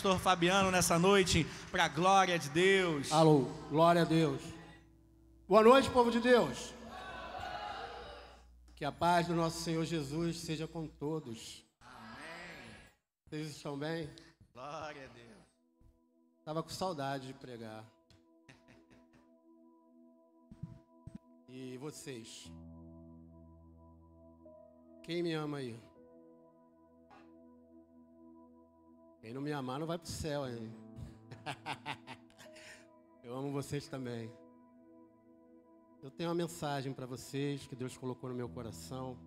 pastor Fabiano nessa noite, para a glória de Deus. Alô, glória a Deus. Boa noite, povo de Deus. Que a paz do nosso Senhor Jesus seja com todos. Amém. Vocês estão bem? Glória a Deus. Estava com saudade de pregar. E vocês? Quem me ama aí? Quem não me amar não vai pro céu, hein? Eu amo vocês também. Eu tenho uma mensagem para vocês que Deus colocou no meu coração.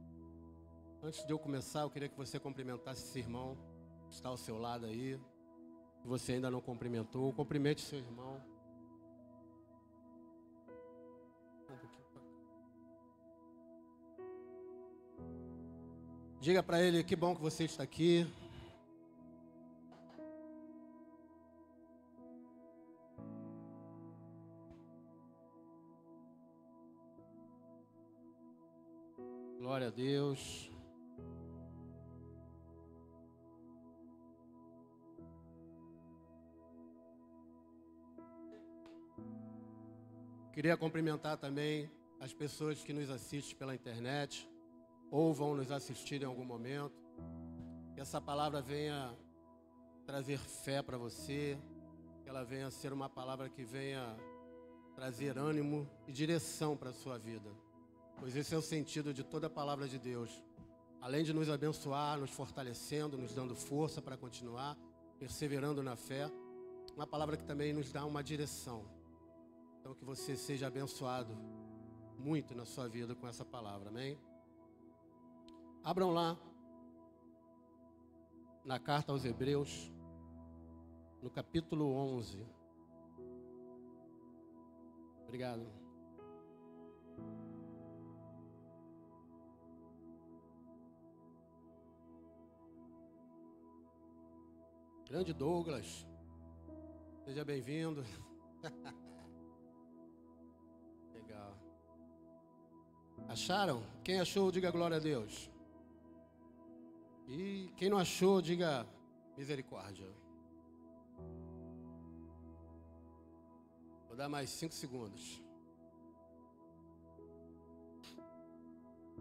Antes de eu começar, eu queria que você cumprimentasse esse irmão que está ao seu lado aí. Se você ainda não cumprimentou, cumprimente seu irmão. Diga para ele que bom que você está aqui. Glória a Deus. Queria cumprimentar também as pessoas que nos assistem pela internet ou vão nos assistir em algum momento. Que essa palavra venha trazer fé para você, que ela venha ser uma palavra que venha trazer ânimo e direção para a sua vida. Pois esse é o sentido de toda a palavra de Deus. Além de nos abençoar, nos fortalecendo, nos dando força para continuar, perseverando na fé, uma palavra que também nos dá uma direção. Então que você seja abençoado muito na sua vida com essa palavra, amém? Abram lá na carta aos Hebreus, no capítulo 11. Obrigado. Grande Douglas, seja bem-vindo. Legal. Acharam? Quem achou, diga glória a Deus. E quem não achou, diga misericórdia. Vou dar mais 5 segundos.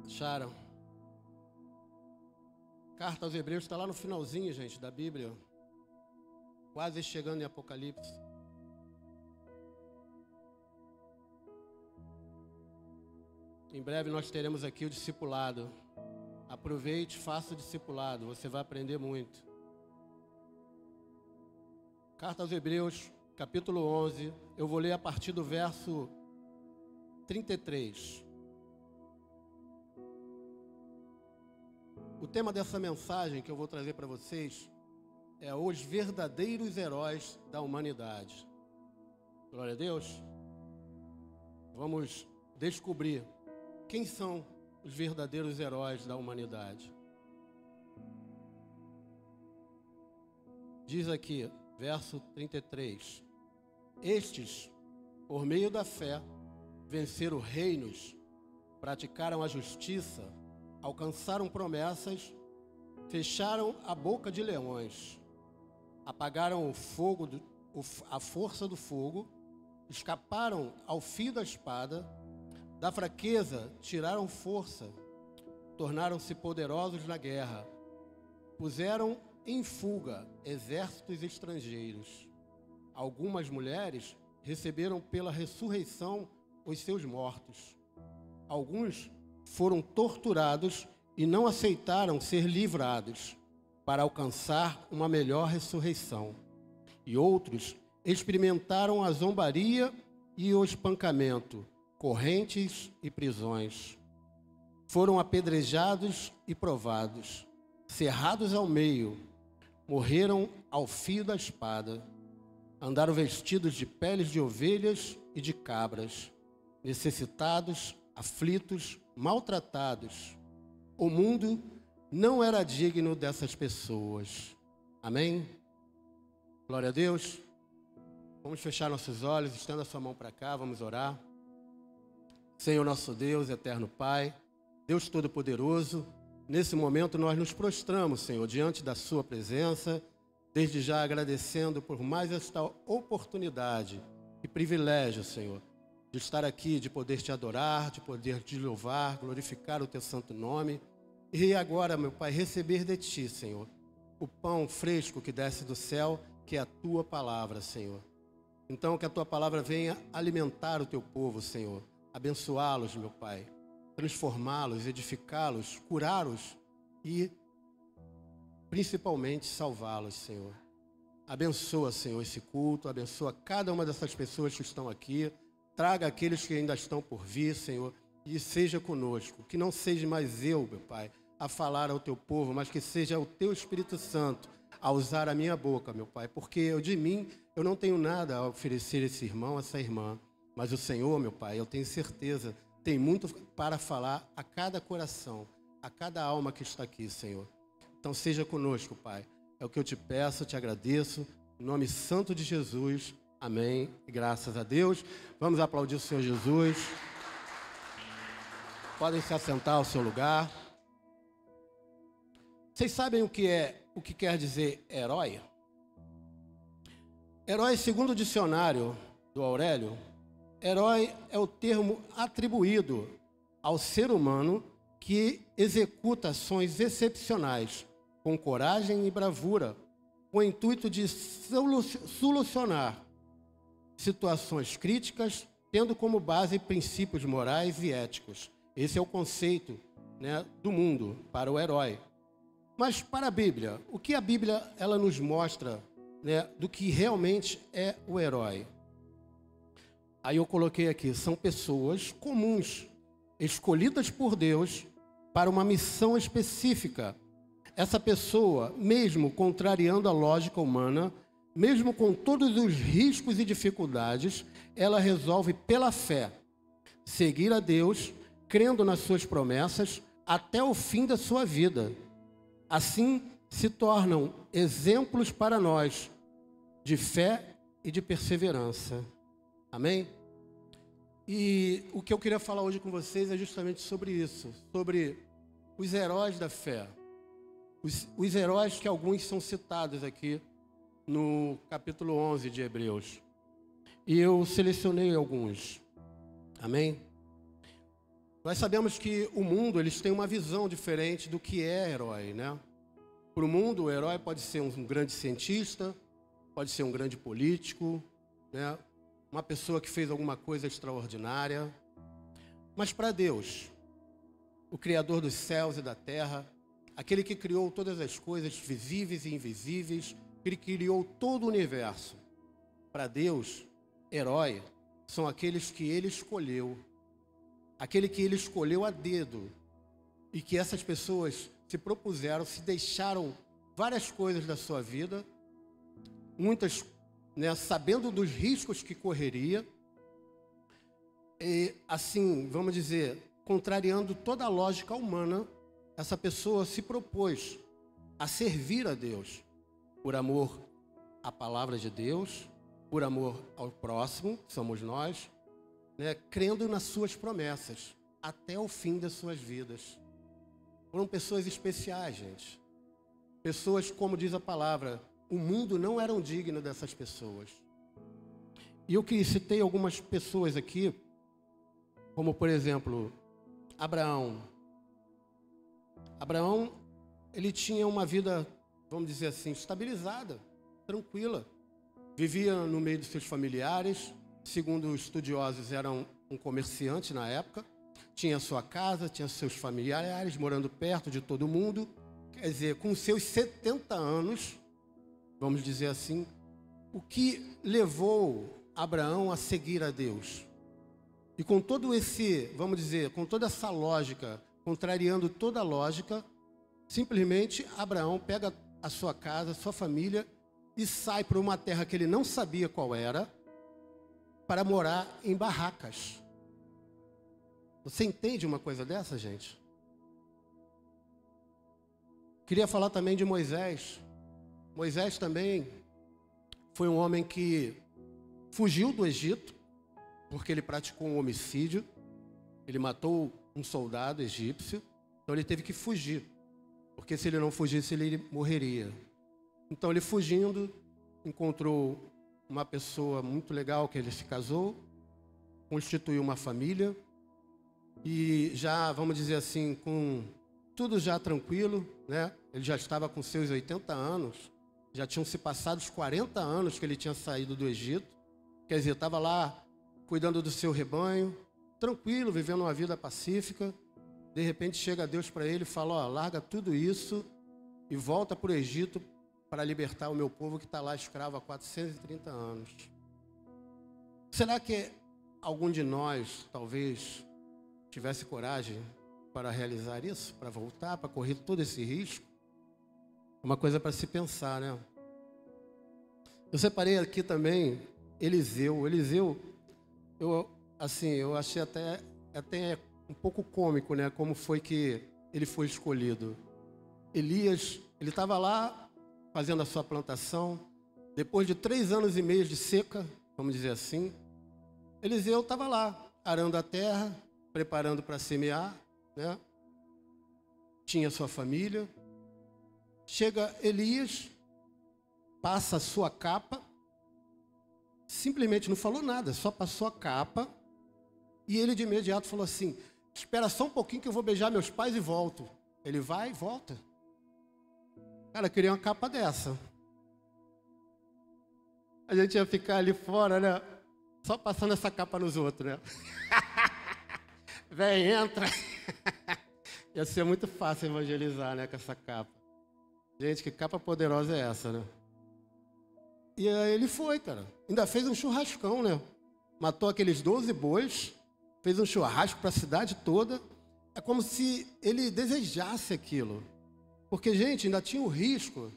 Acharam? Carta aos Hebreus está lá no finalzinho, gente, da Bíblia. Quase chegando em Apocalipse. Em breve nós teremos aqui o discipulado. Aproveite, faça o discipulado, você vai aprender muito. Carta aos Hebreus, capítulo 11. Eu vou ler a partir do verso 33. O tema dessa mensagem que eu vou trazer para vocês é os verdadeiros heróis da humanidade. Glória a Deus. Vamos descobrir quem são os verdadeiros heróis da humanidade. Diz aqui, verso 33. Estes, por meio da fé, venceram reinos, praticaram a justiça, alcançaram promessas, fecharam a boca de leões, apagaram o fogo, a força do fogo, escaparam ao fio da espada, da fraqueza tiraram força, tornaram-se poderosos na guerra, puseram em fuga exércitos estrangeiros. Algumas mulheres receberam pela ressurreição os seus mortos. Alguns foram torturados e não aceitaram ser livrados para alcançar uma melhor ressurreição. E outros experimentaram a zombaria e o espancamento, correntes e prisões. Foram apedrejados e provados, cerrados ao meio, morreram ao fio da espada. Andaram vestidos de peles de ovelhas e de cabras, necessitados, aflitos, maltratados. O mundo não era digno dessas pessoas. Amém? Glória a Deus. Vamos fechar nossos olhos, estenda a sua mão para cá, vamos orar. Senhor nosso Deus, eterno Pai, Deus Todo-Poderoso, nesse momento nós nos prostramos, Senhor, diante da sua presença, desde já agradecendo por mais esta oportunidade e privilégio, Senhor, de estar aqui, de poder te adorar, de poder te louvar, glorificar o teu santo nome. E agora, meu Pai, receber de ti, Senhor, o pão fresco que desce do céu, que é a tua palavra, Senhor. Então, que a tua palavra venha alimentar o teu povo, Senhor, abençoá-los, meu Pai, transformá-los, edificá-los, curá-los e, principalmente, salvá-los, Senhor. Abençoa, Senhor, esse culto, abençoa cada uma dessas pessoas que estão aqui, traga aqueles que ainda estão por vir, Senhor, e seja conosco. Que não seja mais eu, meu Pai, a falar ao teu povo, mas que seja o teu Espírito Santo a usar a minha boca, meu Pai, porque de mim eu não tenho nada a oferecer a esse irmão, a essa irmã, mas o Senhor, meu Pai, eu tenho certeza, tem muito para falar a cada coração, a cada alma que está aqui, Senhor. Então seja conosco, Pai. É o que eu te peço, te agradeço, em nome santo de Jesus. Amém. Graças a Deus. Vamos aplaudir o Senhor Jesus. Podem se assentar ao seu lugar. Vocês sabem o que quer dizer herói? Herói, segundo o dicionário do Aurélio, herói é o termo atribuído ao ser humano que executa ações excepcionais, com coragem e bravura, com o intuito de solucionar situações críticas, tendo como base princípios morais e éticos. Esse é o conceito, do mundo para o herói. Mas para a Bíblia, o que a Bíblia ela nos mostra, do que realmente é o herói? Aí eu coloquei aqui, são pessoas comuns, escolhidas por Deus para uma missão específica. Essa pessoa, mesmo contrariando a lógica humana, mesmo com todos os riscos e dificuldades, ela resolve pela fé seguir a Deus, crendo nas suas promessas até o fim da sua vida. Assim, se tornam exemplos para nós de fé e de perseverança. Amém? E o que eu queria falar hoje com vocês é justamente sobre isso, sobre os heróis da fé. Os heróis que alguns são citados aqui no capítulo 11 de Hebreus. E eu selecionei alguns. Amém? Nós sabemos que o mundo, eles têm uma visão diferente do que é herói, Para o mundo, o herói pode ser um grande cientista, pode ser um grande político, uma pessoa que fez alguma coisa extraordinária. Mas para Deus, o Criador dos céus e da terra, aquele que criou todas as coisas visíveis e invisíveis, ele criou todo o universo. Para Deus, herói são aqueles que ele escolheu, aquele que ele escolheu a dedo, e que essas pessoas se propuseram, se deixaram várias coisas da sua vida, muitas, sabendo dos riscos que correria, e assim, vamos dizer, contrariando toda a lógica humana, essa pessoa se propôs a servir a Deus, por amor à palavra de Deus, por amor ao próximo, somos nós, crendo nas suas promessas, até o fim das suas vidas. Foram pessoas especiais, gente. Pessoas, como diz a palavra, o mundo não era digno dessas pessoas. E eu que citei algumas pessoas aqui, como por exemplo, Abraão. Abraão, ele tinha uma vida, vamos dizer assim, estabilizada, tranquila. Vivia no meio dos seus familiares, segundo os estudiosos, era um comerciante na época. Tinha sua casa, tinha seus familiares, morando perto de todo mundo. Quer dizer, com seus 70 anos, vamos dizer assim, o que levou Abraão a seguir a Deus? E com todo esse, vamos dizer, com toda essa lógica, contrariando toda a lógica, simplesmente Abraão pega a sua casa, a sua família e sai para uma terra que ele não sabia qual era, para morar em barracas. Você entende uma coisa dessa, gente? Queria falar também de Moisés. Moisés também foi um homem que fugiu do Egito, porque ele praticou um homicídio. Ele matou um soldado egípcio, então ele teve que fugir, porque se ele não fugisse, ele morreria. Então ele fugindo, encontrou uma pessoa muito legal que ele se casou, constituiu uma família e já, vamos dizer assim, com tudo já tranquilo, né? Ele já estava com seus 80 anos, já tinham se passado os 40 anos que ele tinha saído do Egito, quer dizer, estava lá cuidando do seu rebanho, tranquilo, vivendo uma vida pacífica. De repente chega Deus para ele e fala, ó, larga tudo isso e volta para o Egito para libertar o meu povo que está lá escravo há 430 anos. Será que algum de nós, talvez, tivesse coragem para realizar isso? Para voltar, para correr todo esse risco? Uma coisa para se pensar, né? Eu separei aqui também Eliseu. Eliseu, eu achei até um pouco cômico, né? Como foi que ele foi escolhido. Elias, ele estava lá fazendo a sua plantação. Depois de 3 anos e meio de seca, vamos dizer assim, Eliseu estava lá, arando a terra, preparando para semear, né? Tinha sua família. Chega Elias, passa a sua capa, simplesmente não falou nada, só passou a capa, e ele de imediato falou assim, espera só um pouquinho que eu vou beijar meus pais e volto. Ele vai e volta. Cara, eu queria uma capa dessa. A gente ia ficar ali fora, né? Só passando essa capa nos outros, né? Vem, entra. Ia ser muito fácil evangelizar, né, com essa capa. Gente, que capa poderosa é essa, né? E aí ele foi, cara. Ainda fez um churrascão, né? Matou aqueles 12 bois, fez um churrasco para a cidade toda. É como se ele desejasse aquilo. Porque, gente, ainda tinha o risco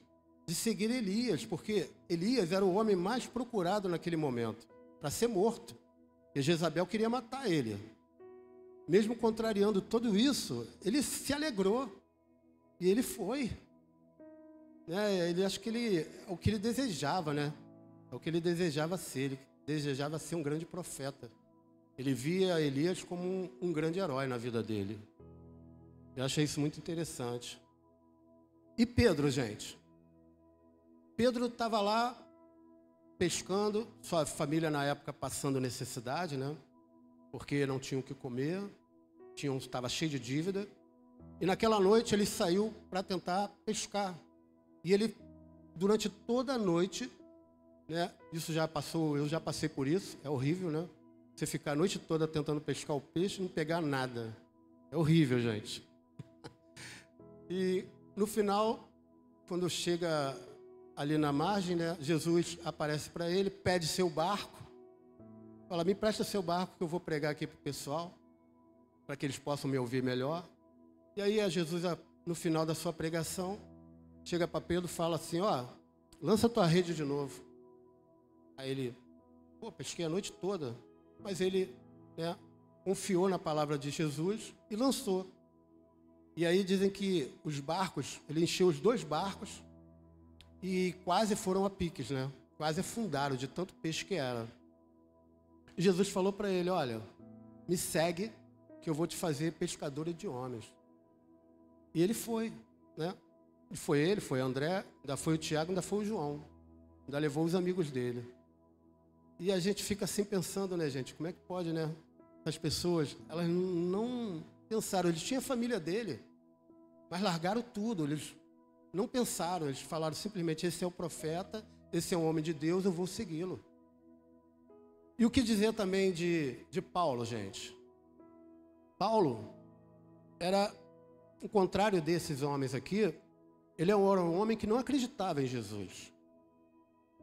de seguir Elias, porque Elias era o homem mais procurado naquele momento, para ser morto. E Jezabel queria matar ele. Mesmo contrariando tudo isso, ele se alegrou. E ele foi. Ele acho que o que ele desejava, né? É o que ele desejava ser. Ele desejava ser um grande profeta. Ele via Elias como um grande herói na vida dele. Eu achei isso muito interessante. E Pedro, gente? Pedro estava lá pescando, sua família na época passando necessidade, né? Porque não tinham o que comer, estava cheio de dívida. E naquela noite ele saiu para tentar pescar. E ele, durante toda a noite, né? Isso já passou, eu já passei por isso, é horrível, né? Você ficar a noite toda tentando pescar o peixe e não pegar nada. É horrível, gente. E no final, quando chega ali na margem, né? Jesus aparece para ele, pede seu barco. Fala, me empresta seu barco que eu vou pregar aqui para o pessoal, para que eles possam me ouvir melhor. E aí Jesus, no final da sua pregação, chega para Pedro e fala assim, ó, lança tua rede de novo. Aí ele, pesquei a noite toda. Mas ele, né, confiou na palavra de Jesus e lançou. E aí dizem que os barcos, ele encheu os 2 barcos e quase foram a piques, né? Quase afundaram de tanto peixe que era. E Jesus falou para ele, olha, me segue que eu vou te fazer pescador de homens. E ele foi, né? E foi ele, foi André, ainda foi o Tiago, ainda foi o João. Ainda levou os amigos dele. E a gente fica assim pensando, né, gente? Como é que pode, né? As pessoas, elas não pensaram. Eles tinham a família dele, mas largaram tudo. Eles não pensaram. Eles falaram simplesmente, esse é o profeta, esse é um homem de Deus, eu vou segui-lo. E o que dizer também de Paulo, gente? Paulo era o contrário desses homens aqui. Ele era um homem que não acreditava em Jesus.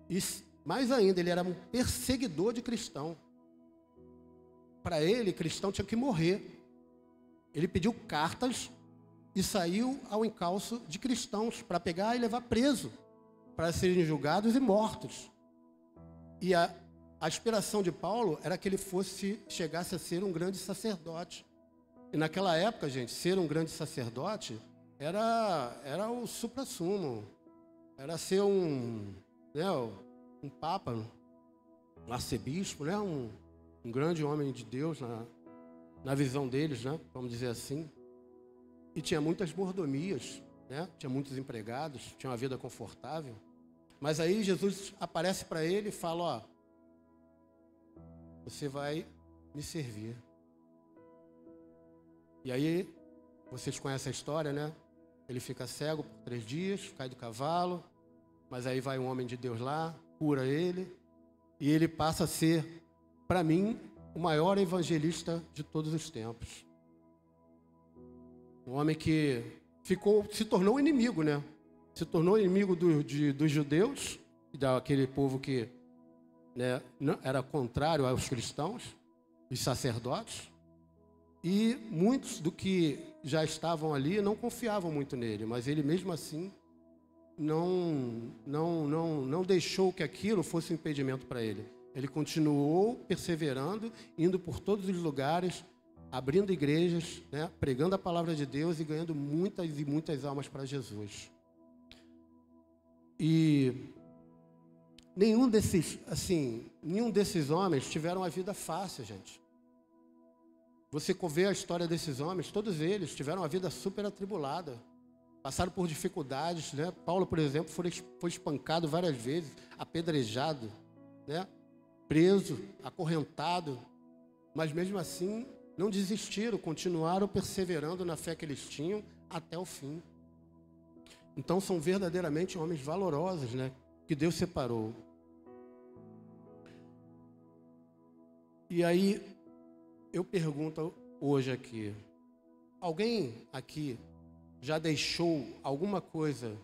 E mais ainda, ele era um perseguidor de cristão. Para ele, cristão tinha que morrer. Ele pediu cartas e saiu ao encalço de cristãos para pegar e levar preso, para serem julgados e mortos. E a aspiração de Paulo era que ele chegasse a ser um grande sacerdote. E naquela época, gente, ser um grande sacerdote era o suprassumo. Era ser um papa, um arcebispo, né? Um grande homem de Deus na visão deles, né? Vamos dizer assim. E tinha muitas mordomias, né? Tinha muitos empregados, tinha uma vida confortável. Mas aí Jesus aparece para ele e fala, ó, você vai me servir. E aí, vocês conhecem a história, né? Ele fica cego por 3 dias, cai do cavalo, mas aí vai um homem de Deus lá, cura ele, e ele passa a ser, para mim, o maior evangelista de todos os tempos. Um homem que se tornou inimigo, né? Se tornou inimigo dos judeus, daquele povo que, né, era contrário aos cristãos, os sacerdotes, e muitos do que já estavam ali não confiavam muito nele, mas ele mesmo assim não deixou que aquilo fosse um impedimento para ele. Ele continuou perseverando, indo por todos os lugares, abrindo igrejas, né, pregando a palavra de Deus e ganhando muitas e muitas almas para Jesus. E nenhum desses homens tiveram a vida fácil, gente. Você vê a história desses homens, todos eles tiveram uma vida super atribulada, passaram por dificuldades, né? Paulo, por exemplo, foi espancado várias vezes, apedrejado, né? Preso, acorrentado, mas mesmo assim não desistiram, continuaram perseverando na fé que eles tinham até o fim. Então são verdadeiramente homens valorosos, né? Que Deus separou. E aí eu pergunto hoje aqui, alguém aqui já deixou alguma coisa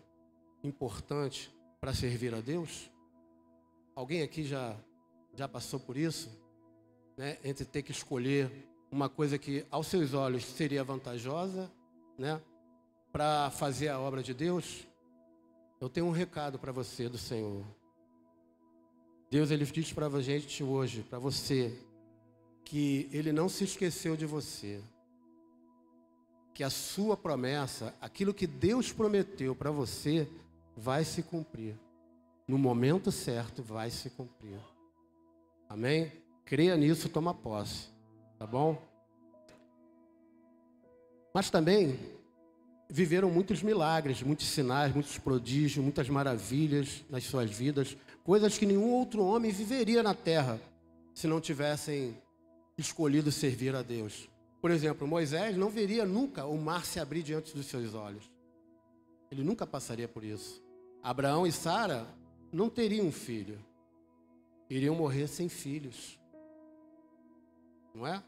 importante para servir a Deus? Alguém aqui já passou por isso? Né? Entre ter que escolher uma coisa que aos seus olhos seria vantajosa, né, para fazer a obra de Deus? Eu tenho um recado para você do Senhor. Deus, Ele diz para a gente hoje, para você, que Ele não se esqueceu de você, que a sua promessa, aquilo que Deus prometeu para você, vai se cumprir. No momento certo, vai se cumprir. Amém? Creia nisso, toma posse. Tá bom? Mas também viveram muitos milagres, muitos sinais, muitos prodígios, muitas maravilhas nas suas vidas, coisas que nenhum outro homem viveria na terra se não tivessem escolhido servir a Deus. Por exemplo, Moisés não veria nunca o mar se abrir diante dos seus olhos. Ele nunca passaria por isso. Abraão e Sara não teriam um filho. Iriam morrer sem filhos. Não é?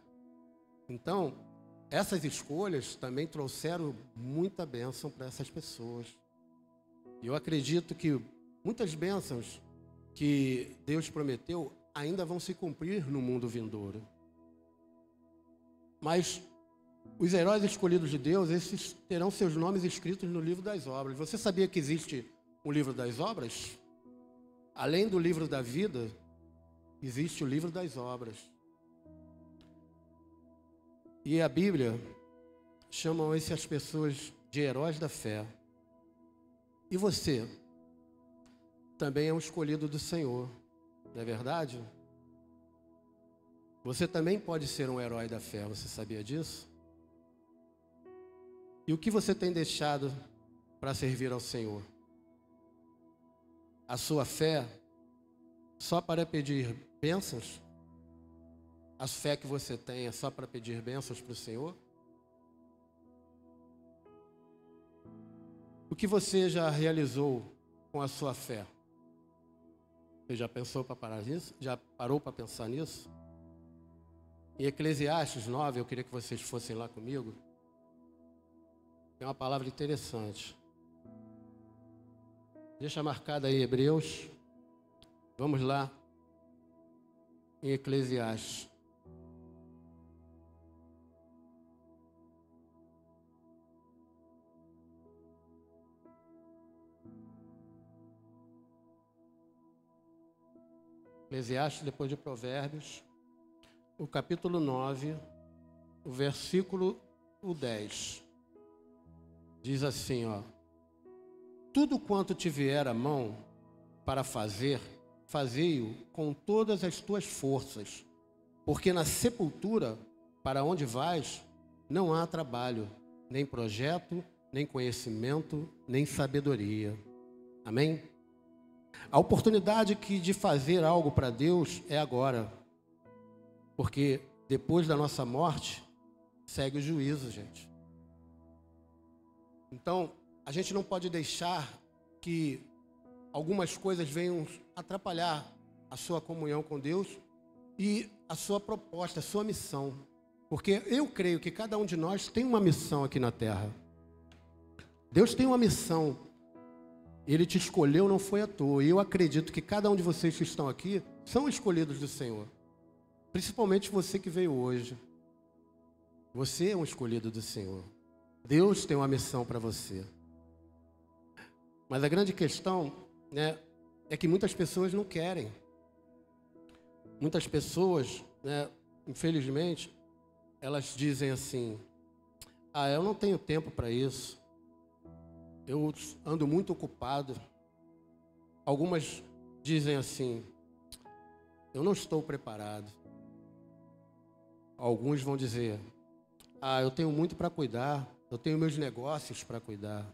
Então, essas escolhas também trouxeram muita bênção para essas pessoas. E eu acredito que muitas bênçãos que Deus prometeu ainda vão se cumprir no mundo vindouro. Mas os heróis escolhidos de Deus, esses terão seus nomes escritos no livro das obras. Você sabia que existe um livro das obras? Além do livro da vida, existe o livro das obras. E a Bíblia chama essas pessoas de heróis da fé. E você também é um escolhido do Senhor, não é verdade? Você também pode ser um herói da fé, você sabia disso? E o que você tem deixado para servir ao Senhor? A sua fé só para pedir bênçãos? A fé que você tem é só para pedir bênçãos para o Senhor? O que você já realizou com a sua fé? Você já pensou para parar nisso? Já parou para pensar nisso? Em Eclesiastes 9, eu queria que vocês fossem lá comigo. Tem uma palavra interessante. Deixa marcada aí Hebreus. Vamos lá. Em Eclesiastes. Eclesiastes, depois de Provérbios, o capítulo 9, o versículo 10. Diz assim, ó: tudo quanto te vier à mão para fazer, fazei-o com todas as tuas forças, porque na sepultura, para onde vais, não há trabalho, nem projeto, nem conhecimento, nem sabedoria. Amém? A oportunidade de fazer algo para Deus é agora. Porque depois da nossa morte, segue o juízo, gente. Então, a gente não pode deixar que algumas coisas venham atrapalhar a sua comunhão com Deus e a sua proposta, a sua missão. Porque eu creio que cada um de nós tem uma missão aqui na terra. Deus tem uma missão. Ele te escolheu, não foi à toa. E eu acredito que cada um de vocês que estão aqui são escolhidos do Senhor. Principalmente você que veio hoje. Você é um escolhido do Senhor. Deus tem uma missão para você. Mas a grande questão, né, é que muitas pessoas não querem. Muitas pessoas, né, infelizmente, elas dizem assim: eu não tenho tempo para isso. Eu ando muito ocupado. Algumas dizem assim: eu não estou preparado. Alguns vão dizer: eu tenho muito para cuidar, eu tenho meus negócios para cuidar.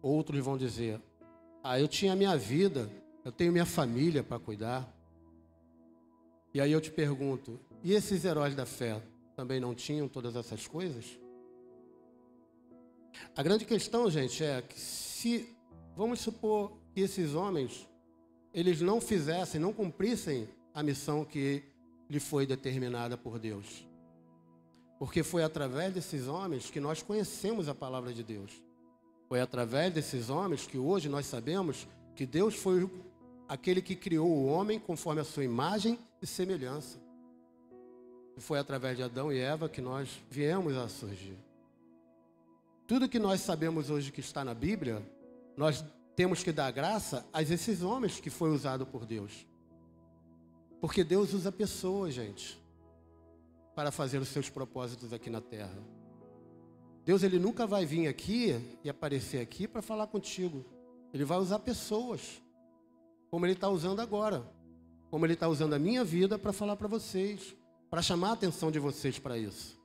Outros vão dizer: eu tinha minha vida, eu tenho minha família para cuidar. E aí eu te pergunto: e esses heróis da fé também não tinham todas essas coisas? A grande questão, gente, é que se, vamos supor que esses homens, eles não fizessem, não cumprissem a missão que lhe foi determinada por Deus. Porque foi através desses homens que nós conhecemos a palavra de Deus. Foi através desses homens que hoje nós sabemos que Deus foi aquele que criou o homem conforme a sua imagem e semelhança. E foi através de Adão e Eva que nós viemos a surgir. Tudo que nós sabemos hoje que está na Bíblia, nós temos que dar graça a esses homens que foi usado por Deus. Porque Deus usa pessoas, gente, para fazer os seus propósitos aqui na terra. Deus, ele nunca vai vir aqui e aparecer aqui para falar contigo. Ele vai usar pessoas, como ele está usando agora. Como ele está usando a minha vida para falar para vocês, para chamar a atenção de vocês para isso.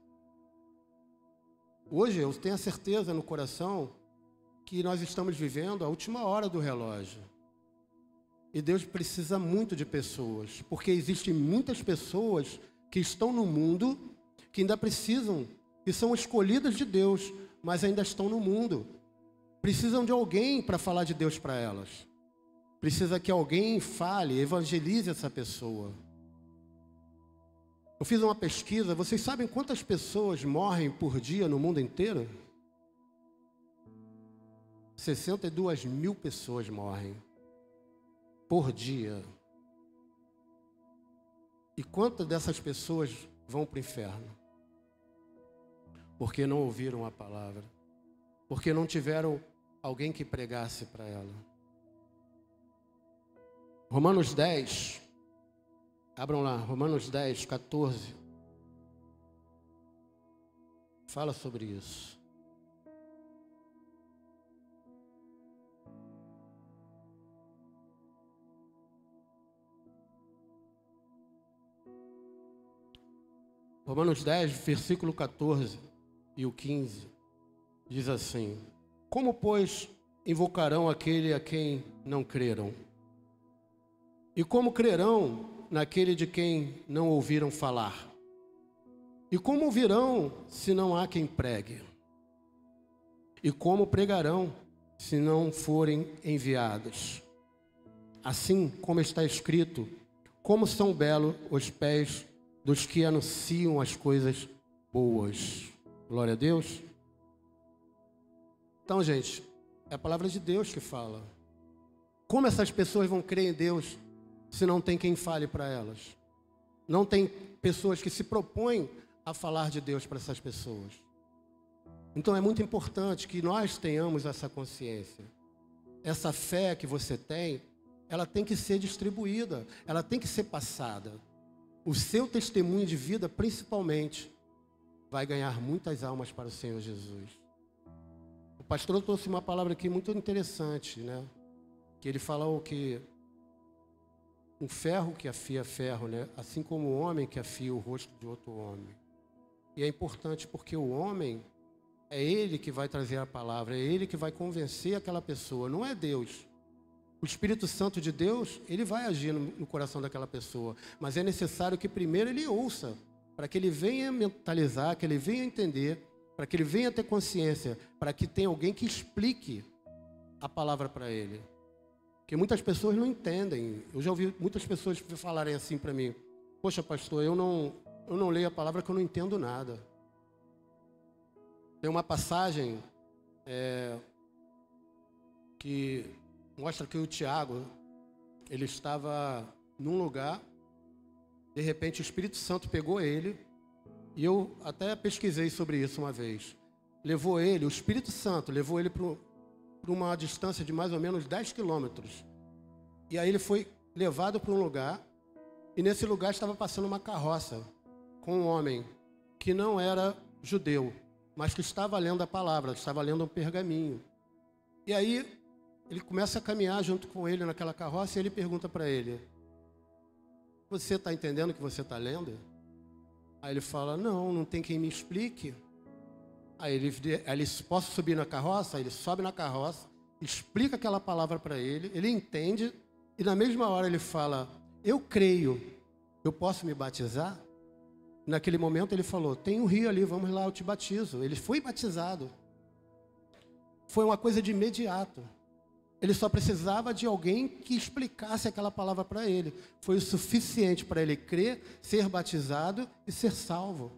Hoje eu tenho a certeza no coração que nós estamos vivendo a última hora do relógio. E Deus precisa muito de pessoas, porque existem muitas pessoas que estão no mundo, que ainda precisam, que são escolhidas de Deus, mas ainda estão no mundo. Precisam de alguém para falar de Deus para elas. Precisa que alguém fale, evangelize essa pessoa. Eu fiz uma pesquisa, vocês sabem quantas pessoas morrem por dia no mundo inteiro? 62 mil pessoas morrem por dia. E quantas dessas pessoas vão para o inferno? Porque não ouviram a palavra. Porque não tiveram alguém que pregasse para ela. Romanos 10. Abram lá, Romanos 10, 14. Fala sobre isso. Romanos 10, versículo 14 e o 15, diz assim: como, pois, invocarão aquele a quem não creram? E como crerão naquele de quem não ouviram falar? E como ouvirão se não há quem pregue? E como pregarão se não forem enviados? Assim como está escrito: como são belos os pés dos que anunciam as coisas boas. Glória a Deus. Então, gente, é a palavra de Deus que fala. Como essas pessoas vão crer em Deus se não tem quem fale para elas? Não tem pessoas que se propõem a falar de Deus para essas pessoas. Então é muito importante que nós tenhamos essa consciência. Essa fé que você tem, ela tem que ser distribuída, ela tem que ser passada. O seu testemunho de vida, principalmente, vai ganhar muitas almas para o Senhor Jesus. O pastor trouxe uma palavra aqui muito interessante, né? Que ele falou que um ferro que afia ferro, né? Assim como o homem que afia o rosto de outro homem. E é importante porque o homem, é ele que vai trazer a palavra, é ele que vai convencer aquela pessoa, não é Deus. O Espírito Santo de Deus, ele vai agir no coração daquela pessoa. Mas é necessário que primeiro ele ouça, para que ele venha mentalizar, que ele venha entender, para que ele venha ter consciência, para que tenha alguém que explique a palavra para ele. Porque muitas pessoas não entendem. Eu já ouvi muitas pessoas falarem assim para mim: poxa, pastor, eu não leio a palavra que eu não entendo nada. Tem uma passagem que mostra que o Tiago, ele estava num lugar, de repente o Espírito Santo pegou ele, e eu até pesquisei sobre isso uma vez. Levou ele, o Espírito Santo levou ele para uma distância de mais ou menos 10 quilômetros. E aí ele foi levado para um lugar, e nesse lugar estava passando uma carroça com um homem que não era judeu, mas que estava lendo a palavra, estava lendo um pergaminho. E aí ele começa a caminhar junto com ele naquela carroça, e ele pergunta para ele: você está entendendo o que você está lendo? Aí ele fala: não tem quem me explique. Aí ele posso subir na carroça? Aí ele sobe na carroça, explica aquela palavra para ele, ele entende, e na mesma hora ele fala: eu creio, eu posso me batizar? Naquele momento ele falou: tem um rio ali, vamos lá, eu te batizo. Ele foi batizado. Foi uma coisa de imediato. Ele só precisava de alguém que explicasse aquela palavra para ele. Foi o suficiente para ele crer, ser batizado e ser salvo.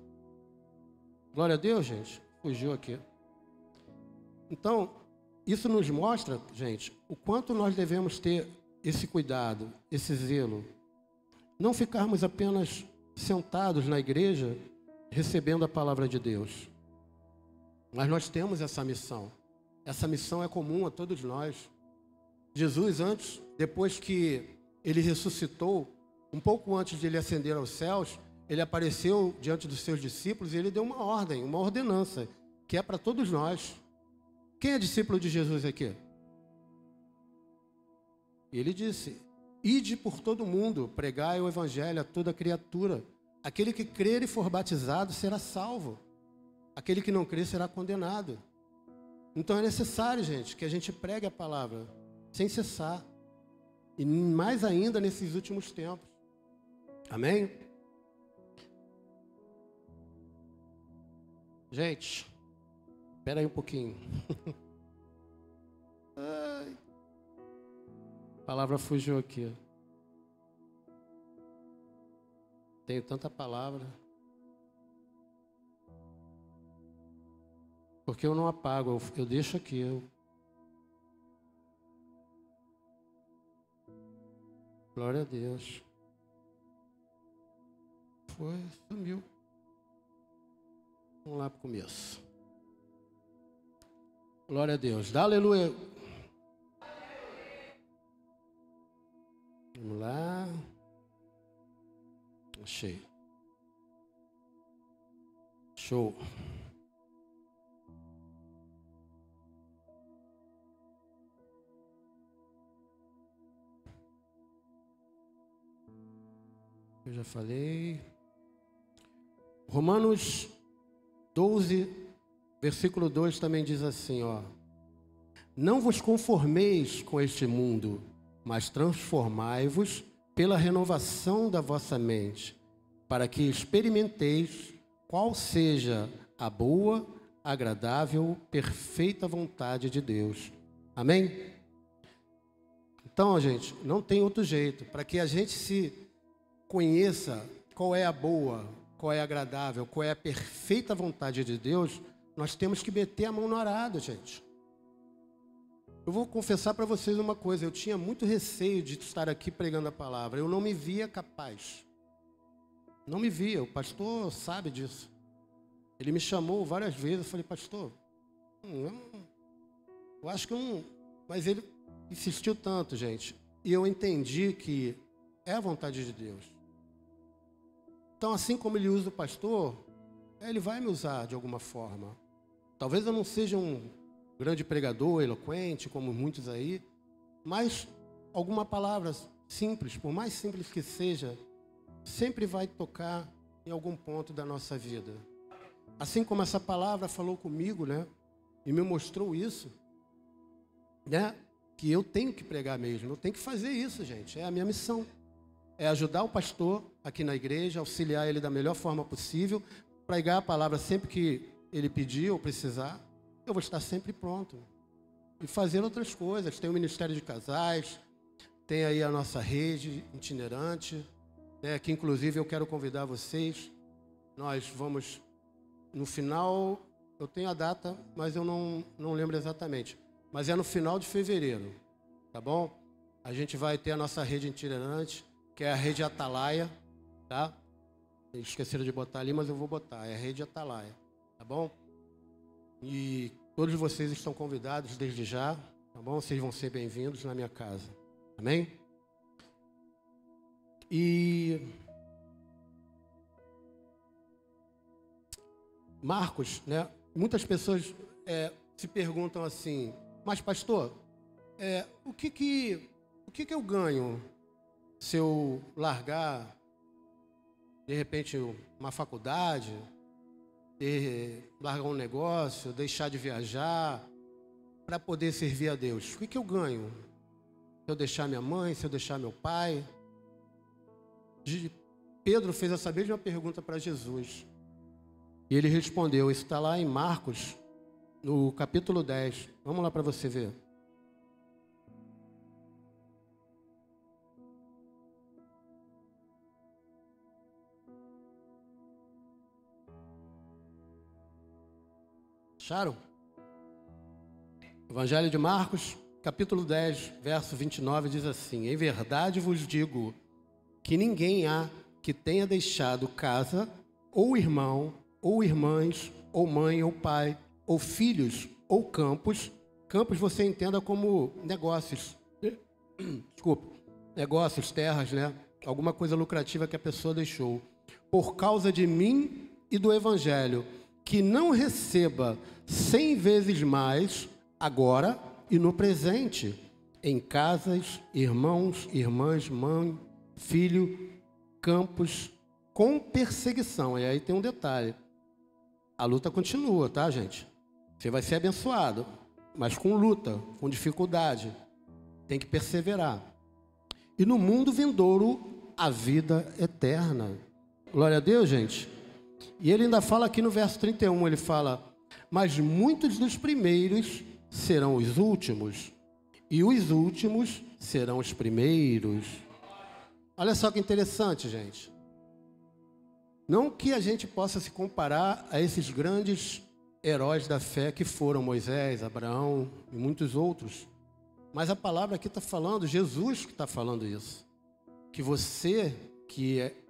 Glória a Deus, gente. Fugiu aqui. Então, isso nos mostra, gente, o quanto nós devemos ter esse cuidado, esse zelo. Não ficarmos apenas sentados na igreja recebendo a palavra de Deus. Mas nós temos essa missão. Essa missão é comum a todos nós. Jesus, depois que ele ressuscitou, um pouco antes de ele ascender aos céus, ele apareceu diante dos seus discípulos e ele deu uma ordem, uma ordenança, que é para todos nós. Quem é discípulo de Jesus aqui? E ele disse: ide por todo mundo, pregai o evangelho a toda criatura. Aquele que crer e for batizado será salvo. Aquele que não crer será condenado. Então é necessário, gente, que a gente pregue a palavra sem cessar. E mais ainda nesses últimos tempos. Amém? Gente, espera aí um pouquinho. Ai, a palavra fugiu aqui. Tenho tanta palavra. Porque eu não apago, eu deixo aqui. Glória a Deus. Sumiu. Vamos lá para o começo. Glória a Deus. Dá aleluia. Vamos lá. Achei. Show. Eu já falei. Romanos 12, versículo 2 também diz assim, ó: não vos conformeis com este mundo, mas transformai-vos pela renovação da vossa mente, para que experimenteis qual seja a boa, agradável, perfeita vontade de Deus. Amém? Então, gente, não tem outro jeito. Para que a gente se conheça qual é a boa, qual é a agradável, qual é a perfeita vontade de Deus, nós temos que meter a mão no arado, gente. Eu vou confessar para vocês uma coisa: eu tinha muito receio de estar aqui pregando a palavra. Eu não me via capaz. Não me via. O pastor sabe disso. Ele me chamou várias vezes. Eu falei: pastor, eu acho que eu não... Mas ele insistiu tanto, gente. E eu entendi que é a vontade de Deus. Então, assim como ele usa o pastor, ele vai me usar de alguma forma. Talvez eu não seja um grande pregador, eloquente, como muitos aí, mas alguma palavra simples, por mais simples que seja, sempre vai tocar em algum ponto da nossa vida. Assim como essa palavra falou comigo, né? E me mostrou isso, né? que eu tenho que pregar mesmo. Eu tenho que fazer isso, gente. É a minha missão. É ajudar o pastor aqui na igreja, auxiliar ele da melhor forma possível, pregar a palavra sempre que ele pedir ou precisar. Eu vou estar sempre pronto. E fazer outras coisas. Tem o Ministério de Casais, tem aí a nossa rede itinerante, né, que inclusive eu quero convidar vocês. Nós vamos, no final, eu tenho a data, mas eu não lembro exatamente. Mas é no final de fevereiro, tá bom? A gente vai ter a nossa rede itinerante, que é a Rede Atalaia, tá? Esqueceram de botar ali, mas eu vou botar. É a Rede Atalaia, tá bom? E todos vocês estão convidados desde já, tá bom? Vocês vão ser bem-vindos na minha casa. Amém? E Marcos, né? Muitas pessoas se perguntam assim, mas pastor, o que eu ganho se eu largar, de repente, uma faculdade, largar um negócio, deixar de viajar, para poder servir a Deus? O que eu ganho? Se eu deixar minha mãe, se eu deixar meu pai? Pedro fez essa mesma pergunta para Jesus. E ele respondeu, isso está lá em Marcos, no capítulo 10. Vamos lá para você ver. Acharam? Evangelho de Marcos, capítulo 10, verso 29, diz assim: em verdade vos digo que ninguém há que tenha deixado casa, ou irmão, ou irmãs, ou mãe, ou pai, ou filhos, ou campos. Campos você entenda como negócios. Desculpa. Negócios, terras, né? Alguma coisa lucrativa que a pessoa deixou. Por causa de mim e do Evangelho, que não receba 100 vezes mais agora e no presente, em casas, irmãos, irmãs, mãe, filho, campos, com perseguição. E aí tem um detalhe. A luta continua, tá, gente? Você vai ser abençoado, mas com luta, com dificuldade. Tem que perseverar. E no mundo vindouro, a vida eterna. Glória a Deus, gente. E ele ainda fala aqui no verso 31, ele fala: mas muitos dos primeiros serão os últimos, e os últimos serão os primeiros. Olha só que interessante, gente. Não que a gente possa se comparar a esses grandes heróis da fé que foram Moisés, Abraão e muitos outros. Mas a palavra aqui está falando, Jesus que está falando isso. Que você,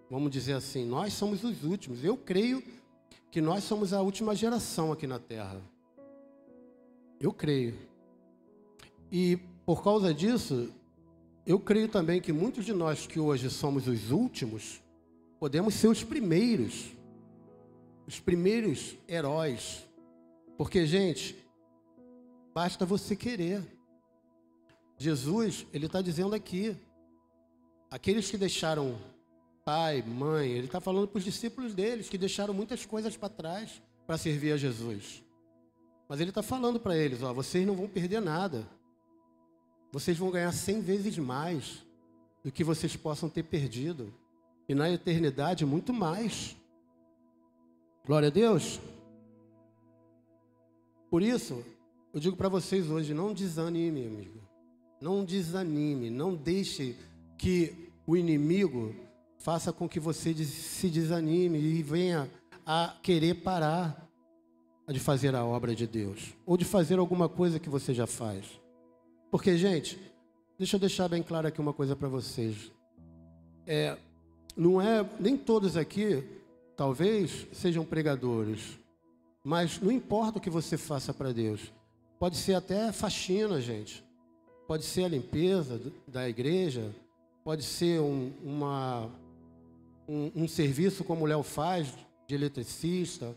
vamos dizer assim, nós somos os últimos. Eu creio que nós somos a última geração aqui na Terra. Eu creio. E por causa disso, eu creio também que muitos de nós que hoje somos os últimos, podemos ser os primeiros heróis. Porque, gente, basta você querer. Jesus, ele está dizendo aqui, aqueles que deixaram pai, mãe, ele está falando para os discípulos deles, que deixaram muitas coisas para trás para servir a Jesus. Mas ele está falando para eles, ó, vocês não vão perder nada. Vocês vão ganhar 100 vezes mais do que vocês possam ter perdido. E na eternidade, muito mais. Glória a Deus. Por isso, eu digo para vocês hoje, não desanime, amigo. Não desanime, não deixe que o inimigo faça com que você se desanime e venha a querer parar de fazer a obra de Deus. Ou de fazer alguma coisa que você já faz. Porque, gente, deixa eu deixar bem claro aqui uma coisa para vocês. Nem todos aqui, talvez, sejam pregadores. Mas não importa o que você faça para Deus. Pode ser até faxina, gente. Pode ser a limpeza da igreja. Pode ser um serviço como o Léo faz, de eletricista.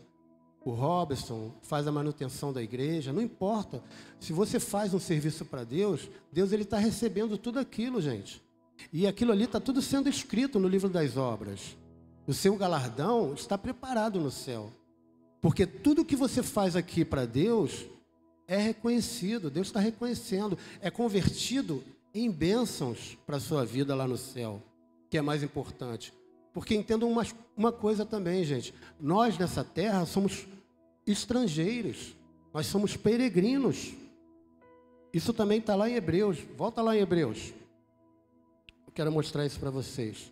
O Robson faz a manutenção da igreja. Não importa. Se você faz um serviço para Deus, Deus ele está recebendo tudo aquilo, gente. E aquilo ali está tudo sendo escrito no livro das obras. O seu galardão está preparado no céu. Porque tudo que você faz aqui para Deus é reconhecido, Deus está reconhecendo, é convertido em bênçãos para a sua vida lá no céu, que é mais importante. Porque entendam uma coisa também, gente, nós nessa terra somos estrangeiros, nós somos peregrinos. Isso também está lá em Hebreus, volta lá em Hebreus. Eu quero mostrar isso para vocês.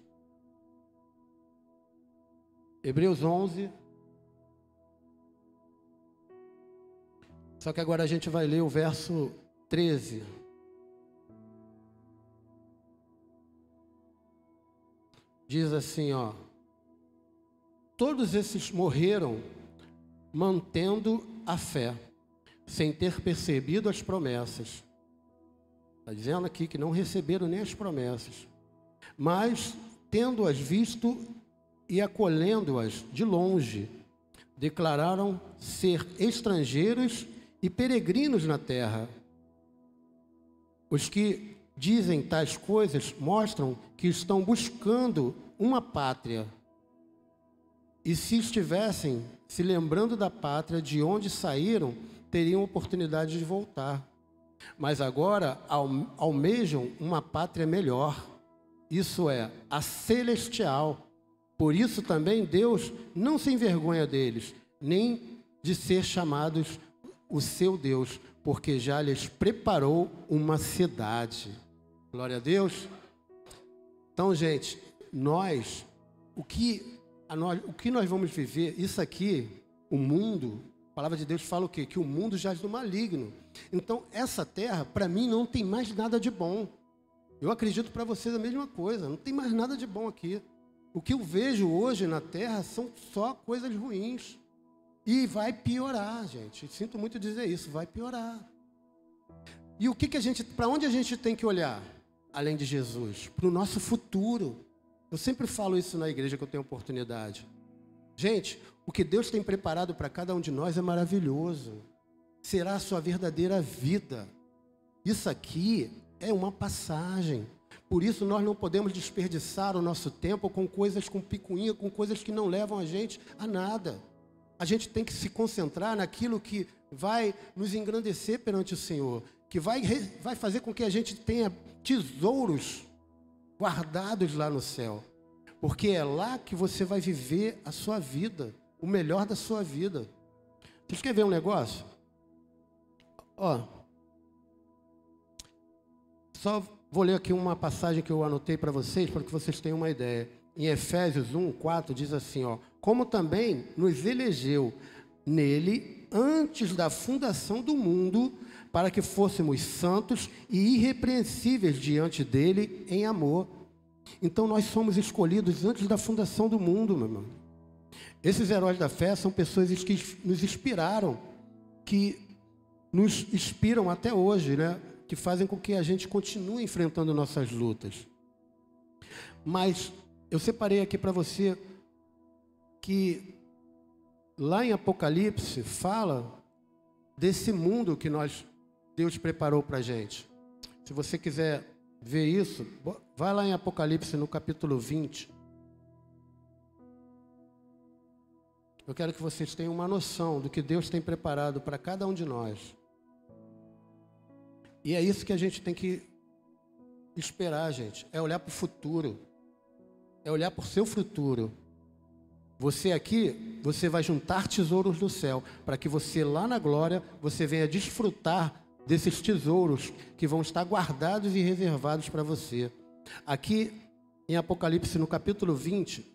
Hebreus 11. Só que agora a gente vai ler o verso 13. Diz assim, ó: todos esses morreram mantendo a fé, sem ter percebido as promessas. Está dizendo aqui que não receberam nem as promessas, mas tendo-as visto e acolhendo-as de longe, declararam ser estrangeiros e peregrinos na terra. Os que dizem tais coisas mostram que estão buscando uma pátria. E se estivessem se lembrando da pátria de onde saíram, teriam oportunidade de voltar. Mas agora almejam uma pátria melhor, isso é, a celestial. Por isso também Deus não se envergonha deles, nem de ser chamados o seu Deus, porque já lhes preparou uma cidade. Glória a Deus. Então, gente, o que nós vamos viver, isso aqui, o mundo, a palavra de Deus fala o quê? Que o mundo jaz do maligno. Então, essa terra, para mim, não tem mais nada de bom. Eu acredito para vocês a mesma coisa, não tem mais nada de bom aqui. O que eu vejo hoje na terra são só coisas ruins. E vai piorar, gente. Sinto muito dizer isso, vai piorar. E o que para onde a gente tem que olhar? Além de Jesus, para o nosso futuro. Eu sempre falo isso na igreja que eu tenho oportunidade. Gente, o que Deus tem preparado para cada um de nós é maravilhoso. Será a sua verdadeira vida. Isso aqui é uma passagem. Por isso nós não podemos desperdiçar o nosso tempo com coisas com picuinha, com coisas que não levam a gente a nada. A gente tem que se concentrar naquilo que vai nos engrandecer perante o Senhor, que vai fazer com que a gente tenha tesouros guardados lá no céu. Porque é lá que você vai viver a sua vida, o melhor da sua vida. Vocês querem ver um negócio? Ó, só vou ler aqui uma passagem que eu anotei para vocês, para que vocês tenham uma ideia. Em Efésios 1:4 diz assim, ó: como também nos elegeu nele antes da fundação do mundo, para que fôssemos santos e irrepreensíveis diante dele em amor. Então nós somos escolhidos antes da fundação do mundo, meu irmão. Esses heróis da fé são pessoas que nos inspiraram, que nos inspiram até hoje, né? Que fazem com que a gente continue enfrentando nossas lutas. Mas eu separei aqui para você que lá em Apocalipse fala desse mundo que Deus preparou para a gente. Se você quiser ver isso, vai lá em Apocalipse no capítulo 20. Eu quero que vocês tenham uma noção do que Deus tem preparado para cada um de nós. E é isso que a gente tem que esperar, gente. É olhar para o futuro. É olhar para o seu futuro. Você aqui, você vai juntar tesouros no céu, para que você lá na glória, você venha desfrutar desses tesouros que vão estar guardados e reservados para você. Aqui em Apocalipse, no capítulo 20,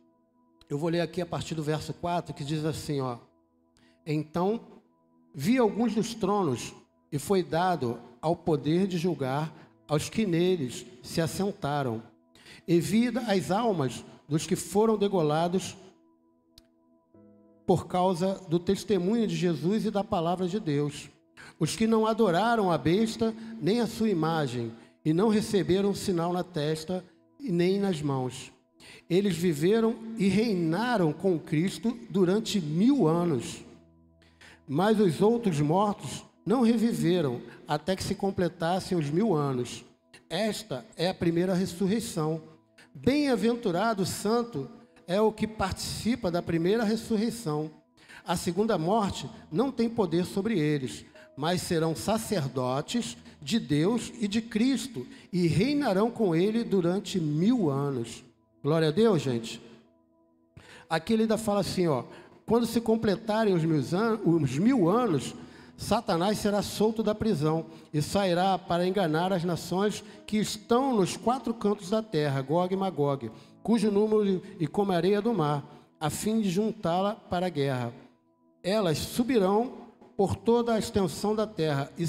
eu vou ler aqui a partir do verso 4, que diz assim, ó: então vi alguns dos tronos e foi dado ao poder de julgar aos que neles se assentaram. E vi as almas dos que foram degolados por causa do testemunho de Jesus e da palavra de Deus. Os que não adoraram a besta, nem a sua imagem, e não receberam sinal na testa e nem nas mãos. Eles viveram e reinaram com Cristo durante 1000 anos. Mas os outros mortos não reviveram até que se completassem os 1000 anos. Esta é a primeira ressurreição. Bem-aventurado santo é o que participa da primeira ressurreição. A segunda morte não tem poder sobre eles, mas serão sacerdotes de Deus e de Cristo, e reinarão com ele durante 1000 anos. Glória a Deus, gente. Aqui ele ainda fala assim, ó, quando se completarem os 1000 anos, Satanás será solto da prisão e sairá para enganar as nações que estão nos 4 cantos da terra, Gog e Magog, cujo número é como a areia do mar, a fim de juntá-la para a guerra. Elas subirão por toda a extensão da terra e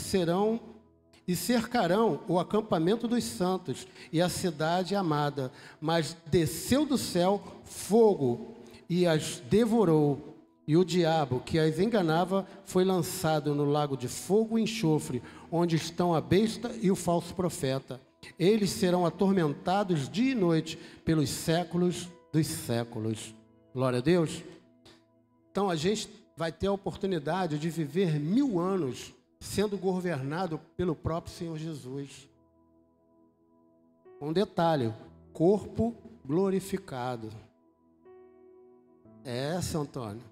cercarão o acampamento dos santos e a cidade amada, mas desceu do céu fogo e as devorou. E o diabo que as enganava foi lançado no lago de fogo e enxofre, onde estão a besta e o falso profeta. Eles serão atormentados dia e noite pelos séculos dos séculos. Glória a Deus. Então a gente vai ter a oportunidade de viver 1000 anos sendo governado pelo próprio Senhor Jesus. Um detalhe, corpo glorificado. É, seu Antônio.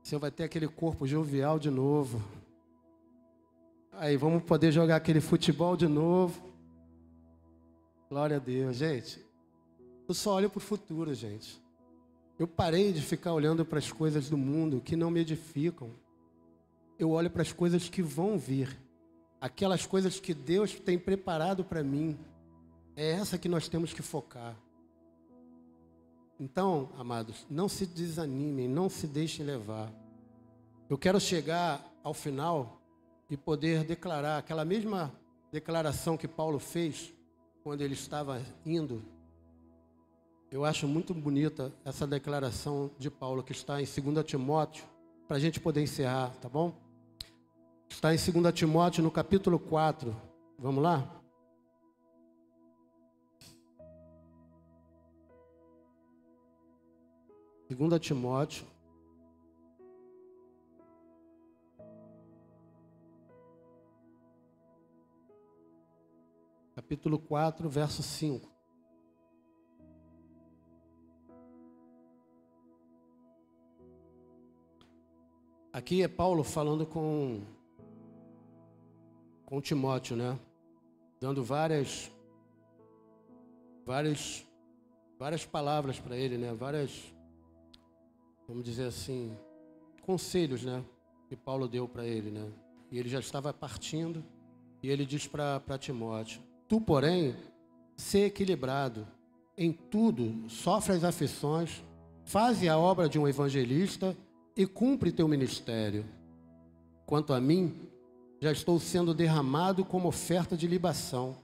O Senhor vai ter aquele corpo jovial de novo. Aí vamos poder jogar aquele futebol de novo. Glória a Deus, gente. Eu só olho para o futuro, gente. Eu parei de ficar olhando para as coisas do mundo que não me edificam. Eu olho para as coisas que vão vir. Aquelas coisas que Deus tem preparado para mim. É essa que nós temos que focar. Então, amados, não se desanimem, não se deixem levar. Eu quero chegar ao final e poder declarar aquela mesma declaração que Paulo fez quando ele estava indo. Eu acho muito bonita essa declaração de Paulo que está em 2 Timóteo, para a gente poder encerrar, tá bom? Está em 2 Timóteo, no capítulo 4. Vamos lá? Segunda Timóteo, capítulo 4, verso 5. Aqui é Paulo falando com Timóteo, né? Dando várias palavras para ele, né? Vamos dizer assim, conselhos, né? Que Paulo deu para ele, né? E ele já estava partindo, e ele diz para Timóteo: tu, porém, sê equilibrado, em tudo sofre as aflições, faze a obra de um evangelista e cumpre teu ministério. Quanto a mim, já estou sendo derramado como oferta de libação,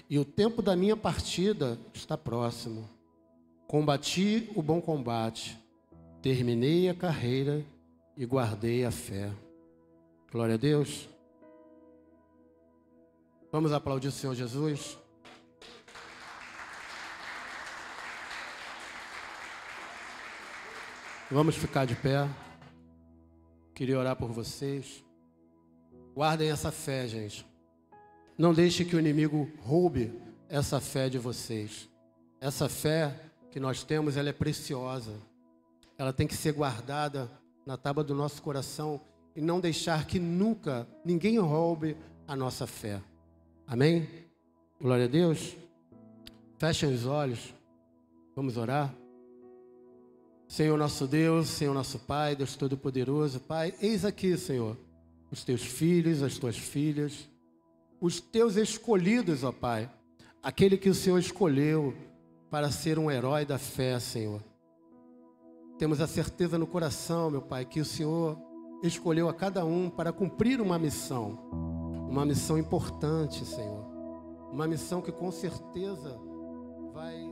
e o tempo da minha partida está próximo. Combati o bom combate, terminei a carreira e guardei a fé. Glória a Deus. Vamos aplaudir o Senhor Jesus. Vamos ficar de pé. Queria orar por vocês. Guardem essa fé, gente. Não deixe que o inimigo roube essa fé de vocês. Essa fé que nós temos, ela é preciosa. Ela tem que ser guardada na tábua do nosso coração e não deixar que nunca ninguém roube a nossa fé. Amém? Glória a Deus. Fechem os olhos. Vamos orar. Senhor nosso Deus, Senhor nosso Pai, Deus Todo-Poderoso, Pai, eis aqui, Senhor, os teus filhos, as tuas filhas, os teus escolhidos, ó Pai, aquele que o Senhor escolheu para ser um herói da fé, Senhor. Temos a certeza no coração, meu Pai, que o Senhor escolheu a cada um para cumprir uma missão importante, Senhor, uma missão que com certeza vai